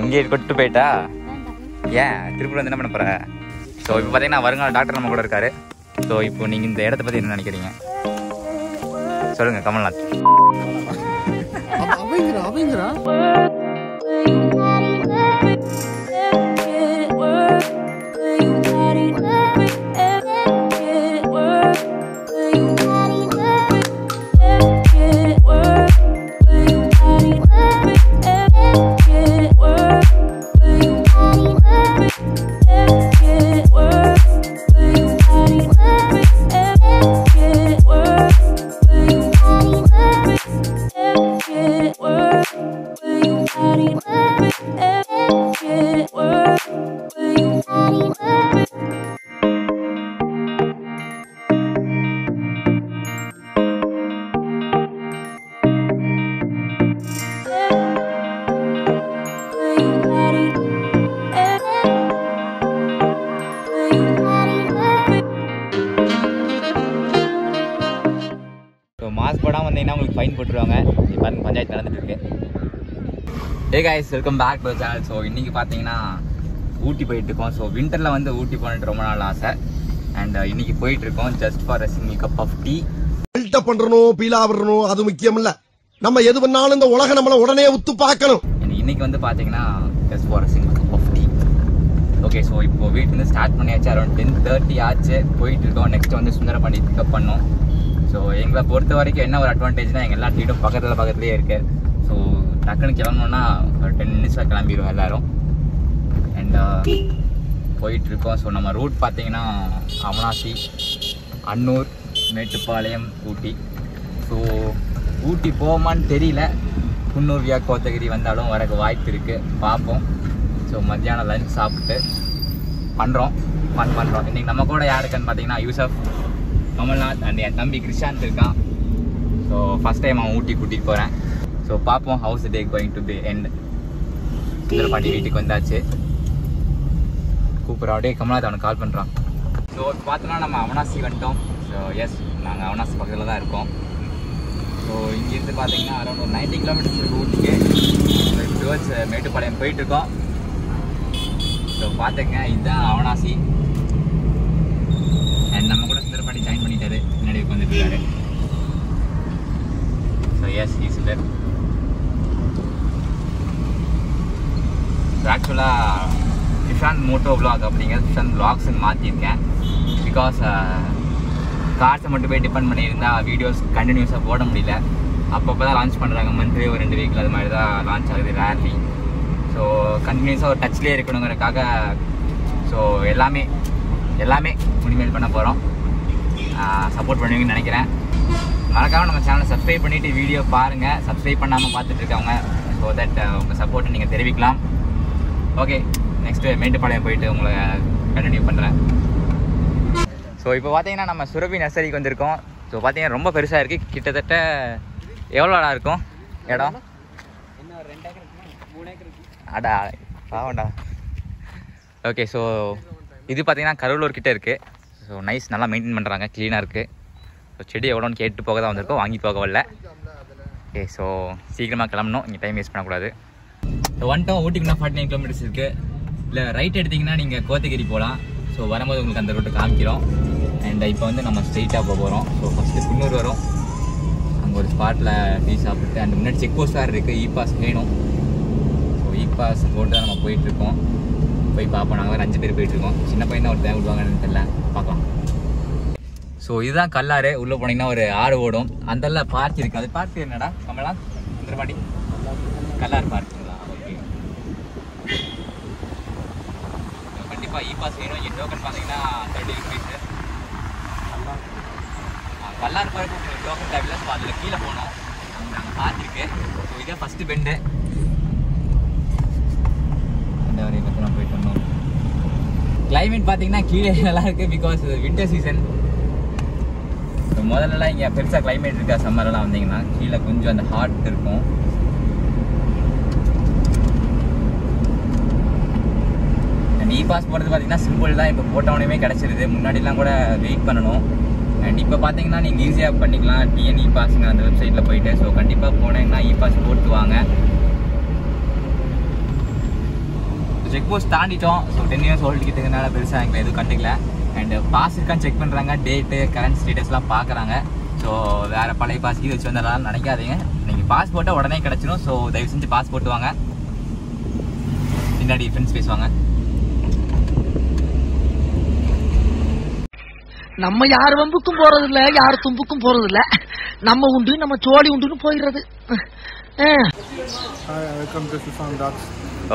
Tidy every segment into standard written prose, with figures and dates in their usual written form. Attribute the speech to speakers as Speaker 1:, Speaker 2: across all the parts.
Speaker 1: இங்கே கொட்டு போயிட்டா ஏன் திருப்பூர் வந்து என்ன பண்ண போற? ஸோ இப்போ பார்த்தீங்கன்னா வருங்கால டாக்டர் நம்ம கூட இருக்காரு. ஸோ இப்போ நீங்கள் இந்த இடத்த பற்றி என்ன நினைக்கிறீங்க சொல்லுங்கள் கமல்நாத். மாஸ்க் போடாமல் வந்தீங்கன்னா உங்களுக்கு ஃபைன் போட்டுருவாங்க. இப்போ பஞ்சாயத்து நடந்துட்டு இருக்கு. Hey guys, welcome back to channel. So இன்றைக்கி பார்த்தீங்கன்னா ஊட்டி போயிட்டுருக்கோம். ஸோ வின்டரில் வந்து ஊட்டி போனட்டு ரொம்ப நாள் ஆசை. அண்ட் இன்றைக்கி போயிட்டுருக்கோம் just for single cup of tea.
Speaker 2: Filter பண்ணணும், பீலா விடணும், அது முக்கியம் இல்லை. நம்ம எது பண்ணாலும் இந்த உலகம் நம்மளை உடனே உத்து பார்க்கணும்.
Speaker 1: இன்னைக்கு வந்து பார்த்தீங்கன்னா just for single cup of tea. Okay, so இப்போ வீட்டிலேருந்து ஸ்டார்ட் பண்ணியாச்சு. அரௌண்ட் 10:30 ஆச்சு. போயிட்டுருக்கோம். நெக்ஸ்ட் வந்து சுந்தரபாண்டி பிக்கப் பண்ணோம். ஸோ எங்களை பொறுத்த வரைக்கும் என்ன ஒரு அட்வான்டேஜ்னால் எங்கள் எல்லா டீட்டும் பக்கத்துலேயே இருக்குது. ஸோ டக்குன்னு கிளம்பணுன்னா ஒரு 10 மினிட்ஸில் கிளம்பிடுவோம் எல்லோரும். அண்ட் போயிட்டுருக்கோம். ஸோ நம்ம ரூட் பார்த்தீங்கன்னா அவனாசி, அன்னூர், மேட்டுப்பாளையம், ஊட்டி. ஸோ ஊட்டி போமான்னு தெரியல. குன்னூர் வியா கோத்தகிரி வந்தாலும் வரக்கு வாய்ப்பு இருக்குது, பார்ப்போம். ஸோ மத்தியானம் லஞ்ச் சாப்பிட்டு பண்ணுறோம். இன்றைக்கி நம்ம கூட யாருக்குன்னு பார்த்தீங்கன்னா யூசப், கமல்நாத் அண்ட் என் தம்பி கிருஷாந்த் இருக்கான். ஸோ ஃபஸ்ட் டைம் அவன் ஊட்டி கூட்டிகிட்டு போகிறேன். ஸோ பார்ப்போம் how's day going to be end. Sundarapandi வீட்டுக்கு வந்தாச்சு. கூப்பிட்றா அப்படியே கமல்நாத் அவனுக்கு கால் பண்ணுறான். ஸோ பார்த்தோன்னா நம்ம அவனாசி வந்துட்டோம். ஸோ எஸ், நாங்கள் அவனாசி பக்கத்தில் தான் இருக்கோம். ஸோ இங்கேருந்து பார்த்தீங்கன்னா அரௌண்ட் ஒரு 90 கிலோமீட்டர்ஸ் இருக்குது ஊட்டிக்கு. டுவர்ட்ஸ் மேட்டுப்பாளையம் போயிட்டுருக்கோம். ஸோ பார்த்துங்க, இதுதான் அவனாசி. அண்ட் நம்ம கூட சுந்தரபாண்டி ஜாயின் பண்ணிட்டாரு, முன்னாடி உட்காந்துருக்காரு. ஸோ எஸ், ஈஸ் தேர். ஆக்சுவலாக கிஷாந்த் மோட்டோ விளாக் அப்படிங்கிறது கிஷாந்த் விளாக்ஸ்ன்னு மாற்றிருக்கேன். பிகாஸ் கார்ஸை மட்டும் போய் டிபெண்ட் பண்ணியிருந்தால் வீடியோஸ் கண்டினியூஸாக போட முடியல. அப்பப்போ தான் லான்ச் பண்ணுறாங்க, மந்த்லி ஒரு 2 வீக்கில் அது மாதிரி தான் லான்ச் ஆகுது, ரேர்லி. ஸோ கண்டினியூஸாக ஒரு டச்லேயே இருக்கணுங்கிறதுக்காக ஸோ எல்லாமே இனிமேல் பண்ண போகிறோம். சப்போர்ட் பண்ணுவீங்கன்னு நினைக்கிறேன். மறக்காமல் நம்ம சேனலை சப்ஸ்கிரைப் பண்ணிவிட்டு வீடியோ பாருங்கள். சப்ஸ்கிரைப் பண்ணாமல் பார்த்துட்டு இருக்கவங்க, ஸோ தட் உங்கள் சப்போர்ட்டை நீங்கள் தெரிவிக்கலாம். ஓகே, நெக்ஸ்ட்டு மேட்டுப்பாளையம் போயிட்டு உங்களை கண்டினியூ பண்ணுறேன். ஸோ இப்போ பார்த்தீங்கன்னா நம்ம சுரபி நர்சரிக்கு வந்திருக்கோம். ஸோ பார்த்தீங்கன்னா ரொம்ப பெருசாக இருக்குது. கிட்டத்தட்ட எவ்வளோடா இருக்கும் இடம்? அடா பாவண்டா. ஓகே, ஸோ இது பார்த்தீங்கன்னா கருவலூர் கிட்டே இருக்குது. ஸோ நைஸ், நல்லா மெயின்டைன் பண்ணுறாங்க, க்ளீனாக இருக்குது. ஸோ செடி எவ்வளோன்னு கேட்டு போக தான் வந்திருக்கோம், வாங்கி போக வரல. ஓகே, ஸோ சீக்கிரமாக கிளம்பணும், இங்கே டைம் வேஸ்ட் பண்ணக்கூடாது. ஸோ வந்துட்டோம். ஊட்டிக்குன்னா 49 கிலோமீட்டர்ஸ் இருக்குது. இல்லை ரைட் எடுத்திங்கன்னா நீங்கள் கோத்தகிரி போகலாம். ஸோ வரும்போது உங்களுக்கு அந்த ரூட்டு காமிக்கிறோம். அண்ட் இப்போ வந்து நம்ம ஸ்ட்ரெயிட்டாக போக போகிறோம். ஸோ ஃபஸ்ட்டு குன்னூர் வரும், அங்கே ஒரு ஸ்பாட்டில் டீ சாப்பிட்டு. அண்ட் முன்னாடி செக் போஸ்ட் வேறு இருக்குது, இ பாஸ் வேணும். ஸோ இ பாஸ் போட்டு தான் நம்ம போயிட்டுருக்கோம். போய் பார்ப்போம். நாங்கள் வேறு 5 பேர் போயிட்டுருக்கோம். சின்ன பையன் தான் ஒரு தேவை விடுவாங்கன்னு தெரியல, பார்க்கலாம். ஸோ இதுதான் கல்லாறு. உள்ளே போனீங்கன்னா ஒரு ஆறு ஓடும். அந்த பார்க் இருக்குது. அது பார்க் என்னடா கமலா? சுந்தரபாண்டி கல்லாறு பார்க்குங்களா? ஓகே, கண்டிப்பாக இ பாஸ் வேணும். இங்கே டோக்கன் பார்த்தீங்கன்னா 30 ருபீஸு. கல்லாறு பார்க்கு உங்களுக்கு டோக்கன் தேவையில்லை. ஸோ அதில் கீழே போனோம், நாங்கள் பார்த்துருக்கு. ஸோ இதே ஃபஸ்ட்டு பெண்டு. இந்த வரையை பற்றி நம்ம போயிட்டு வந்தோம். கிளைமேட் பார்த்தீங்கன்னா கீழே நல்லா இருக்குது, பிகாஸ் வின்டர் சீசன். ஸோ முதல்லலாம் இங்கே பெருசாக கிளைமேட் இருக்கா. சம்மரெல்லாம் வந்தீங்கன்னா கீழே கொஞ்சம் அந்த ஹாட் இருக்கும். அண்ட் இ பாஸ் போகிறது பார்த்தீங்கன்னா சிம்பிள் தான். இப்போ போட்டவனையுமே கிடச்சிருது. முன்னாடிலாம் கூட வெயிட் பண்ணணும். அண்ட் இப்போ பார்த்தீங்கன்னா நீங்கள் ஈஸியாக பண்ணிக்கலாம். டிஎன் இ பாஸுங்க அந்த வெப்சைட்டில் போயிட்டு. ஸோ கண்டிப்பாக போனீங்கன்னா இ பாஸ் போட்டு வாங்க. செக் போஸ்ட் தாண்டிட்டோம். ஸோ 10 years ஓல்டு கிட்டனால பெருசாக எங்களை எதுவும் கண்டுக்கல. அண்ட் பாஸ் இருக்கான்னு செக் பண்ணுறாங்க, டேட்டு கரண்ட் ஸ்டேட்டஸ்லாம் பார்க்குறாங்க. ஸோ வேறு பழைய பாஸ் இது வச்சு வந்தாலும் நினைக்காதீங்க, நீங்கள் பாஸ் போட்டால் உடனே கிடச்சிடும். ஸோ தயவு செஞ்சு பாஸ் போட்டு வாங்க. பின்னாடி ஃப்ரெண்ட்ஸ் பேசுவாங்க.
Speaker 3: நம்ம யார் வம்புக்கும் போறது இல்ல, யார் தும்புக்கும் போறது இல்ல. நம்ம உண்டு நம்ம சோழி உண்டுன்னு போயிடுறது.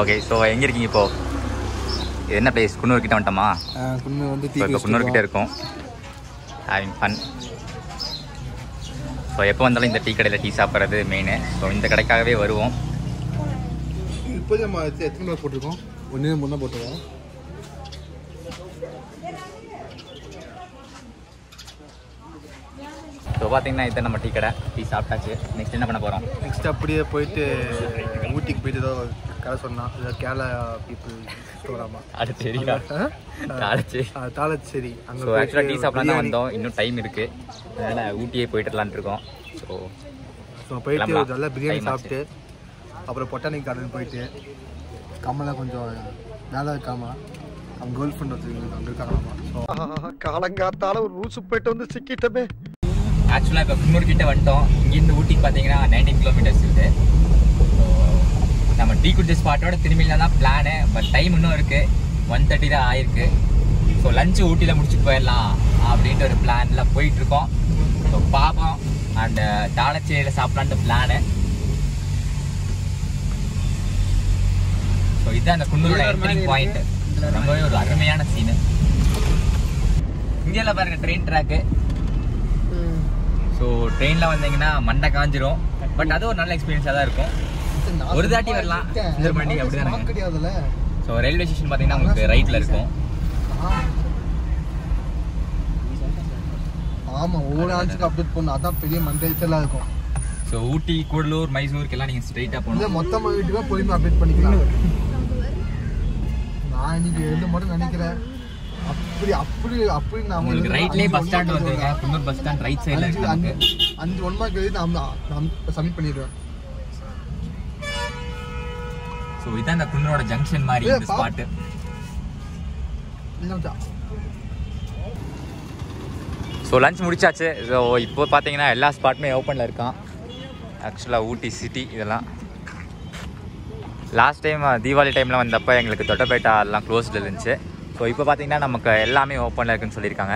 Speaker 1: ஓகே, ஸோ எங்கே இருக்கீங்க இப்போ? என்ன பிளேஸ்? குன்னூர் கிட்ட வந்துட்டோமா?
Speaker 4: குன்னூர் வந்து
Speaker 1: இப்போ குன்னூர் கிட்ட இருக்கும். Having fun. ஸோ எப்போ வந்தாலும் இந்த டீ கடையில் டீ சாப்பிட்றது மெயின். ஸோ இந்த கடைக்காகவே வருவோம்.
Speaker 4: இப்போ நம்ம எத்தனை பேர் போட்டிருக்கோம்? 1 3 தான் போட்டிருக்கோம்.
Speaker 1: ஸோ பார்த்தீங்கன்னா இதை நம்ம டீ கடை டீ சாப்பிட்டாச்சு. நெக்ஸ்ட் என்ன பண்ண போகிறோம்?
Speaker 4: நெக்ஸ்ட் அப்படியே போயிட்டு ஊட்டிக்கு போயிட்டு ஏதோ கடை சொன்னா கேரளா பீப்புள் ஸ்டோராமா
Speaker 1: தாளச்சேரி.
Speaker 4: தாளச்சேரி.
Speaker 1: ஸோ ஆக்சுவலாக டீ சாப்பிட்லாம் தான் வந்தோம், இன்னும் டைம் இருக்குது. அதனால் ஊட்டியே போயிட்டுலான் இருக்கோம். ஸோ
Speaker 4: போயிட்டு நல்லா பிரியாணி சாப்பிட்டு அப்புறம் பொட்டானிக் கார்டன் போயிட்டு கமலா கொஞ்சம் வேலை இருக்காமா, அவங்க கேர்ள் ஃப்ரெண்ட் வச்சுருக்காங்க, அங்கே இருக்காங்களாமா.
Speaker 2: காலங்காத்தால ஒரு ரூசு போயிட்டு வந்து சிக்கிட்டமே.
Speaker 1: ஆக்சுவலாக இப்போ குன்னூர் கிட்ட வந்துட்டோம். இங்கேருந்து ஊட்டிக்கு பார்த்தீங்கன்னா 19 kilometers இருக்குது. ஸோ நம்ம டீ குடிச்ச ஸ்பாட்டோட திரும்பிலாம் தான் பிளானு. பட் டைம் இன்னும் இருக்குது, 1:30 தான் ஆயிருக்கு. ஸோ லஞ்சு ஊட்டியில் முடிச்சுட்டு போயிடலாம் அப்படின்ட்டு ஒரு பிளானில் போயிட்டுருக்கோம். ஸோ பார்ப்போம். அண்ட் தாளச்சேரியில் சாப்பிட்லான்ட்டு பிளானு. ஸோ இதுதான் அந்த குன்னூரோட என்ட்ரிங் பாயிண்ட். ரொம்பவே ஒரு அருமையான சீனு. இந்தியாவில் பாருங்கள் ட்ரெயின் ட்ராக்கு. ஸோ ட்ரெயினில் வந்தீங்கன்னா மண்டை காஞ்சிரும். பட் அது ஒரு நல்ல எக்ஸ்பீரியன்ஸாக தான் இருக்கும். ஒரு தாட்டி வரலாம் சுந்தரபாண்டி அப்படி தானே. ஸோ ரயில்வே ஸ்டேஷன் பார்த்தீங்கன்னா உங்களுக்கு ரைட்டில் இருக்கும்.
Speaker 4: ஆமாம், ஒவ்வொரு ஆட்சிக்கு அப்டேட் பண்ணணும், அதான் பெரிய மண்டேச்சலாக இருக்கும்.
Speaker 1: ஸோ ஊட்டி, கூடலூர், மைசூருக்கெல்லாம் நீங்கள் ஸ்ட்ரைட்டாக போகணும்.
Speaker 4: மொத்தமாக வீட்டுக்கு பொறுமையாக அப்டேட் பண்ணிக்கலாம். நான் இன்னைக்கு எழுத மட்டும் நினைக்கிறேன். அப்படி அப்படி அப்படி நான்
Speaker 1: உங்களுக்கு ரைட்லேயே பஸ் ஸ்டாண்ட் வந்துருங்க. குன்னூர் பஸ் ஸ்டாண்ட் ரைட் சைடில் இருக்கு.
Speaker 4: 5 1 மார்க் எழுதி நான் சப்மிட் பண்ணிடுவேன்.
Speaker 1: ஸோ இதான் இந்த குன்னூரோட ஜங்ஷன் மாதிரி இந்த ஸ்பாட்டு. ஸோ லஞ்ச் முடிச்சாச்சு. ஸோ இப்போ பார்த்தீங்கன்னா எல்லா ஸ்பாட்டுமே ஓப்பனில் இருக்கான். ஆக்சுவலாக ஊட்டி சிட்டி இதெல்லாம் லாஸ்ட் டைம் தீபாவளி டைமில் வந்தப்போ எங்களுக்கு தொட்டபேட்டா எல்லாம் க்ளோஸில் இருந்துச்சு. ஸோ இப்போ பார்த்தீங்கன்னா நமக்கு எல்லாமே ஓப்பனில் இருக்குன்னு சொல்லியிருக்காங்க.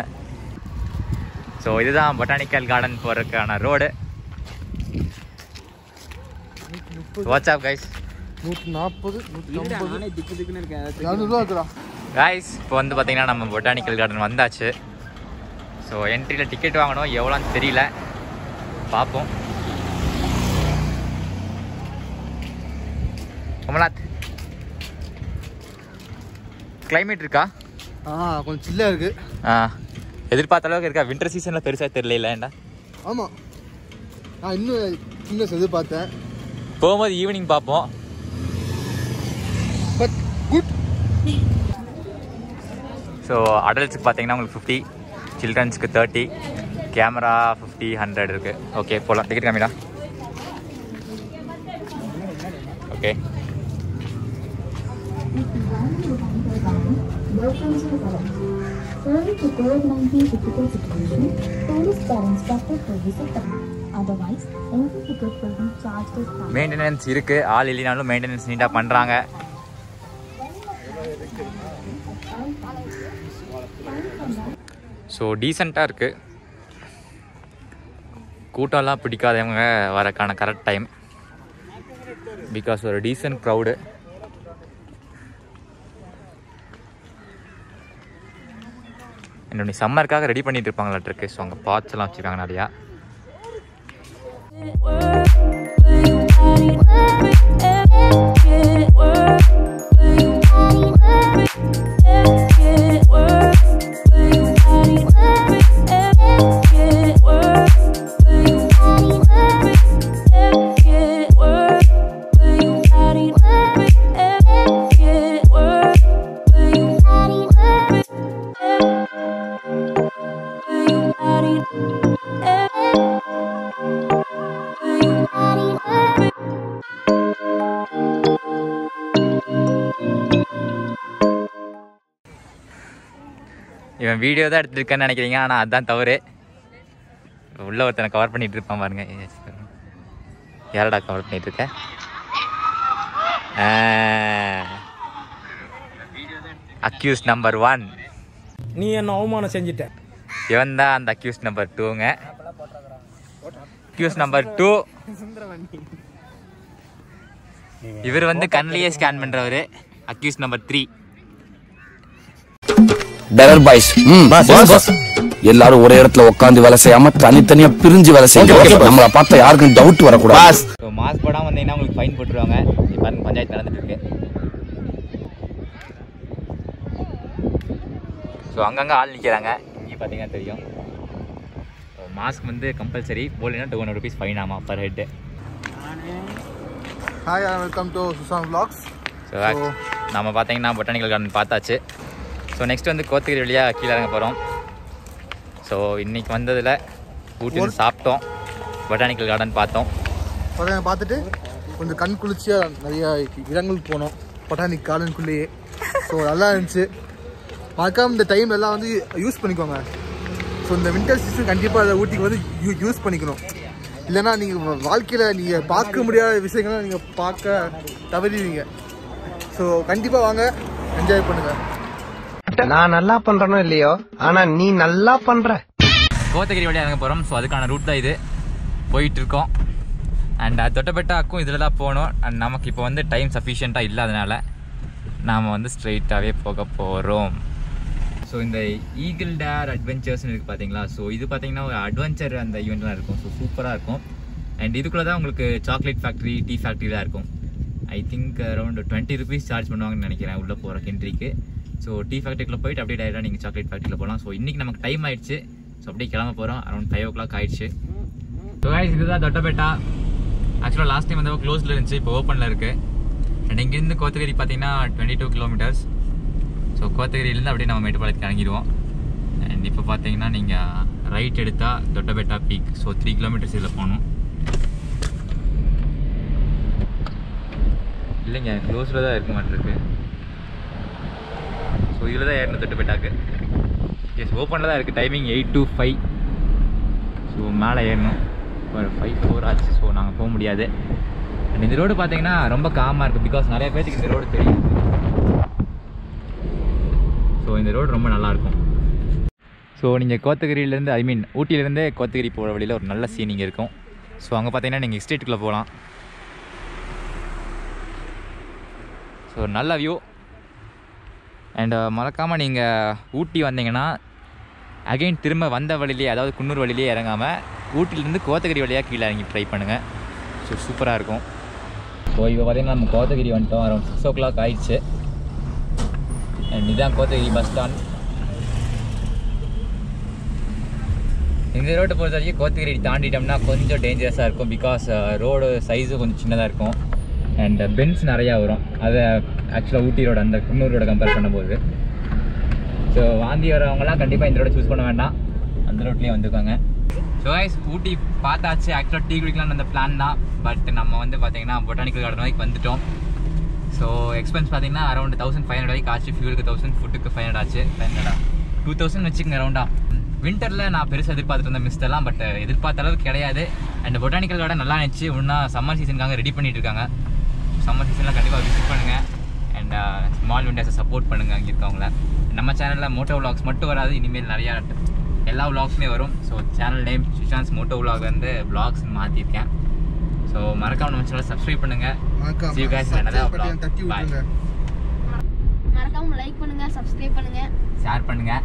Speaker 1: ஸோ இதுதான் பொட்டானிக்கல் கார்டன் போகிறதுக்கான ரோடு. WhatsApp guys.
Speaker 4: 140 150
Speaker 1: கைஸ் இப்போ வந்து பார்த்தீங்கன்னா நம்ம பொட்டானிக்கல் கார்டன் வந்தாச்சு. ஸோ என்ட்ரியில் டிக்கெட் வாங்கணும், எவ்வளோன்னு தெரியல, பார்ப்போம். கமலாத், கிளைமேட் இருக்கா?
Speaker 4: கொஞ்சம் சில்லாக இருக்கு.
Speaker 1: எதிர்பார்த்த அளவுக்கு இருக்கா? வின்டர் சீசனில் பெருசாக தெரியல. ஏன்டா?
Speaker 4: ஆமாம், நான் இன்னும் சின்ன எதிர்பார்த்தேன்.
Speaker 1: போகும்போது ஈவினிங் பார்ப்போம்.
Speaker 4: But good.
Speaker 1: ஸோ அடல்ட்ஸுக்கு பார்த்தீங்கன்னா உங்களுக்கு 50, சில்ட்ரன்ஸுக்கு 30, கேமரா 50, 100 இருக்குது. ஓகே போகலாம். டிக்கெட் காமிடா. ஓகே. மெயின்டெனன்ஸ் இருக்குது, ஆள் இல்லைனாலும் மெயின்டெனன்ஸ் நீட்டாக பண்ணுறாங்க. ஸோ டீசெண்டாக இருக்குது. கூட்டம்லாம் பிடிக்காதவங்க வரக்கான கரெக்ட் டைம். பிகாஸ் ஒரு டீசென்ட் க்ரௌடு. என்னுடைய சம்மருக்காக ரெடி பண்ணிட்டு இருப்பாங்களாட்டிருக்கு. ஸோ அங்கே பார்ட்ஸ்லாம் வச்சுருக்காங்க நிறையா. இவன் வீடியோ தான் எடுத்துருக்கான்னு நினைக்கிறீங்க, ஆனால் அதுதான் தவறு. உள்ள ஒருத்தனை கவர் பண்ணிட்டு இருப்பான் பாருங்க. யாரடா கவர் பண்ணிட்டு இருக்க? Accused number 1.
Speaker 5: நீ என்ன அவமானம் செஞ்சிட்ட.
Speaker 1: இவன் தான் அந்த அக்யூஸ் நம்பர் 2ங்க. அக்யூஸ் நம்பர் 2 இவர் வந்து கண்ணிலேயே ஸ்கேன் பண்றவரு. Accused number 3
Speaker 6: terror boys. எல்லாரும் ஒரே இடத்துல உட்காந்து வேலை செய்யாம தனித்தனியா பிரிஞ்சு வேலை செய்யுங்க. நம்மள பார்த்தா யாருக்கும் டவுட் வரக்கூடாது.
Speaker 1: மாஸ்க் போடாம வந்தீங்கன்னா உங்களுக்கு ஃபைன் போட்டுருவாங்க. இப்போ பஞ்சாயத்து நடந்துட்டு இருக்கு. ஸோ அங்கங்கே ஆள் நிற்கிறாங்க. இங்கே பார்த்தீங்கன்னா தெரியும். மாஸ்க் வந்து கம்பல்சரி, போடலைன்னா 200 rupees ஃபைன் ஆமாம் per head.
Speaker 4: Hi, welcome to Susan vlogs.
Speaker 1: So நம்ம பார்த்தீங்கன்னா பொட்டானிக்கல் கார்டன் பார்த்தாச்சு. ஸோ நெக்ஸ்ட் வந்து கோத்தகிரி வழியாக கீழே இறங்க போகிறோம். ஸோ இன்றைக்கி வந்ததில் ஊட்டியில் சாப்பிட்டோம், பொட்டானிக்கல் கார்டன் பார்த்தோம்.
Speaker 4: பார்த்துட்டு கொஞ்சம் கண் குளிர்ச்சியாக நிறைய இடங்களுக்கு போனோம் பொட்டானிக் கார்டனுக்குள்ளேயே. ஸோ நல்லா இருந்துச்சு. மறக்காம இந்த டைம் எல்லாம் வந்து யூஸ் பண்ணிக்கோங்க. ஸோ இந்த வின்டர் சீசன் கண்டிப்பாக அதை ஊட்டிக்கு வந்து யூஸ் பண்ணிக்கணும். இல்லைன்னா நீங்கள் வாழ்க்கையில் நீங்கள் பார்க்க முடியாத விஷயங்களை நீங்கள் பார்க்க தவறிடுவீங்க. ஸோ கண்டிப்பாக வாங்க, என்ஜாய் பண்ணுங்கள்.
Speaker 5: நான் நல்லா பண்றனோ இல்லையோ, ஆனா நீ நல்லா பண்ற.
Speaker 1: கோத்தகிரி வழியாக இறங்க போகிறோம். ஸோ அதுக்கான ரூட் தான் இது, போயிட்டு இருக்கோம். அண்ட் தொட்டபெட்டாக்கும் இதில் தான் போகணும். அண்ட் நமக்கு இப்போ வந்து டைம் சஃபிஷியண்ட்டாக இல்லாதனால நாம் வந்து ஸ்ட்ரெயிட்டாகவே போக போகிறோம். ஸோ இந்த ஈகிள் டேர் அட்வென்ச்சர்ஸ்னு இருக்குது பார்த்தீங்களா. ஸோ இது பார்த்தீங்கன்னா ஒரு அட்வென்ச்சர் அந்த ஈவெண்ட்லாம் இருக்கும். ஸோ சூப்பராக இருக்கும். அண்ட் இதுக்குள்ளே தான் உங்களுக்கு சாக்லேட் ஃபேக்ட்ரி, டீ ஃபேக்ட்ரி தான் இருக்கும். I think around 20 rupees charge பண்ணுவாங்கன்னு நினைக்கிறேன் உள்ளே போகிற என்ட்ரிக்கு. ஸோ டீ ஃபேக்ட்ரிக்குள்ளே போயிட்டு அப்படியே டைரெக்டாக நீங்கள் சாக்லேட் ஃபேக்ட்ரியில் போகலாம். ஸோ இன்றைக்கி நமக்கு டைம் ஆயிடுச்சு. ஸோ அப்படியே கிளம்ப போகிறோம். அரௌண்ட் 5 o'clock ஆயிடுச்சு. ஸோ கைஸ், இதுதான் தொட்டபெட்டா. ஆக்சுவலாக லாஸ்ட் டைம் வந்து க்ளோஸில் இருந்துச்சு, இப்போ ஓப்பனில் இருக்குது. அண்ட் இங்கேருந்து கோத்தகிரி பார்த்தீங்கன்னா 22 kilometers. ஸோ கோத்தகிரியிலேருந்து அப்படியே நம்ம மேட்டுப்பாளையத்துக்கு இறங்கிடுவோம். அண்ட் இப்போ பார்த்தீங்கன்னா நீங்கள் ரைட் எடுத்தால் தொட்டபெட்டா பீக். ஸோ 3 kilometers இதில் போகணும். இல்லைங்க, க்ளோஸில் தான் இருக்க மாட்டிருக்கு. ஸோ இதில் தான் ஏறணும் தொட்டபெட்டாக்கு. எஸ், ஓப்பனில் தான் இருக்குது. Timing 8 to 5. ஸோ மேலே ஏறணும். ஒரு 5-4 ஆச்சு. ஸோ நாங்கள் போக முடியாது. அண்ட் இந்த ரோடு பார்த்தீங்கன்னா ரொம்ப காமாக இருக்குது. பிகாஸ் நிறைய பேருக்கு இந்த ரோடு தெரியும். ஸோ இந்த ரோடு ரொம்ப நல்லாயிருக்கும். ஸோ நீங்கள் கோத்தகிரியிலேருந்து, ஐ மீன் ஊட்டியிலேருந்து கோத்தகிரி போகிற வழியில் ஒரு நல்ல சீனிங் இருக்கும். ஸோ அங்கே பார்த்தீங்கன்னா நீங்கள் எஸ்டேட்டுக்குள்ளே போகலாம். ஸோ நல்ல வியூ. அண்ட் மறக்காமல் நீங்கள் ஊட்டி வந்தீங்கன்னா அகைன் திரும்ப வந்த வழியிலே, அதாவது குன்னூர் வழியிலே இறங்காமல் ஊட்டிலேருந்து கோத்தகிரி வழியாக கீழே இறங்கி ட்ரை பண்ணுங்கள். ஸோ சூப்பராக இருக்கும். ஸோ இப்போ பார்த்தீங்கன்னா நம்ம கோத்தகிரி வந்துட்டோம். அரௌண்ட் 6 o'clock ஆயிடுச்சு. அண்ட் இதுதான் கோத்தகிரி பஸ் ஸ்டாண்ட். இந்த ரோட்டை பொறுத்த வரைக்கும் கோத்தகிரி தாண்டிட்டோம்னா கொஞ்சம் டேஞ்சரஸாக இருக்கும். பிகாஸ் ரோடு சைஸும் கொஞ்சம் சின்னதாக இருக்கும். அண்ட் பென்ஸ் நிறையா வரும். அதை ஆக்சுவலாக ஊட்டி ரோடு அந்த குன்னூர் ரோட கம்பேர் பண்ணும்போது. ஸோ வாந்தி வரவங்களாம் கண்டிப்பாக இந்த ரோட சூஸ் பண்ண வேண்டாம், அந்த ரோட்லேயே வந்துருக்காங்க. ஸோ கைஸ், ஊட்டி பார்த்தாச்சு. ஆக்சுவலாக டீ குடிக்கலாம்னு அந்த பிளான் தான். பட் நம்ம வந்து பார்த்தீங்கன்னா பொட்டானிக்கல் கார்டன் வரைக்கும் வந்துட்டோம். ஸோ எக்ஸ்பென்ஸ் பார்த்தீங்கன்னா அரௌண்ட் 1500 வரைக்கும் ஆச்சு. ஃபியூலுக்கு 1000, ஃபுட்டுக்கு 500 ஆச்சு. 2000 வச்சுக்கோங்க அரௌண்டாக. வின்டரில் நான் பெருசாக எதிர்பார்த்துட்டு இருந்தேன் மிஸ்டெல்லாம். பட் எதிர்பார்த்த அளவுக்கு கிடையாது. அண்ட் பொட்டானிக்கல் கார்டன் நல்லா இருந்துச்சு. ஒன்றா சம்மர் சீசனுக்காக ரெடி பண்ணிட்டு இருக்காங்க. சம்மர் சீசனில் கண்டிப்பாக விசிட் பண்ணுங்கள். அண்ட் ஸ்மால் விண்டர்ஸை சப்போர்ட் பண்ணுங்கள் அங்கே இருக்கவங்கள. நம்ம சேனலில் மோட்டோ விலாக்ஸ் மட்டும் வராது, இனிமேல் நிறையா எல்லா விலாக்ஸுமே வரும். So channel name Sushant's moto vlog வந்து விலாக்ஸ் மாற்றிருக்கேன். ஸோ மறக்காம நம்ம சேனலை சப்ஸ்கிரைப் பண்ணுங்கள். See you guys in another vlog. Bye.
Speaker 7: மறக்காம லைக் பண்ணுங்க, சப்ஸ்கிரைப் பண்ணுங்க,
Speaker 1: ஷேர் பண்ணுங்கள்.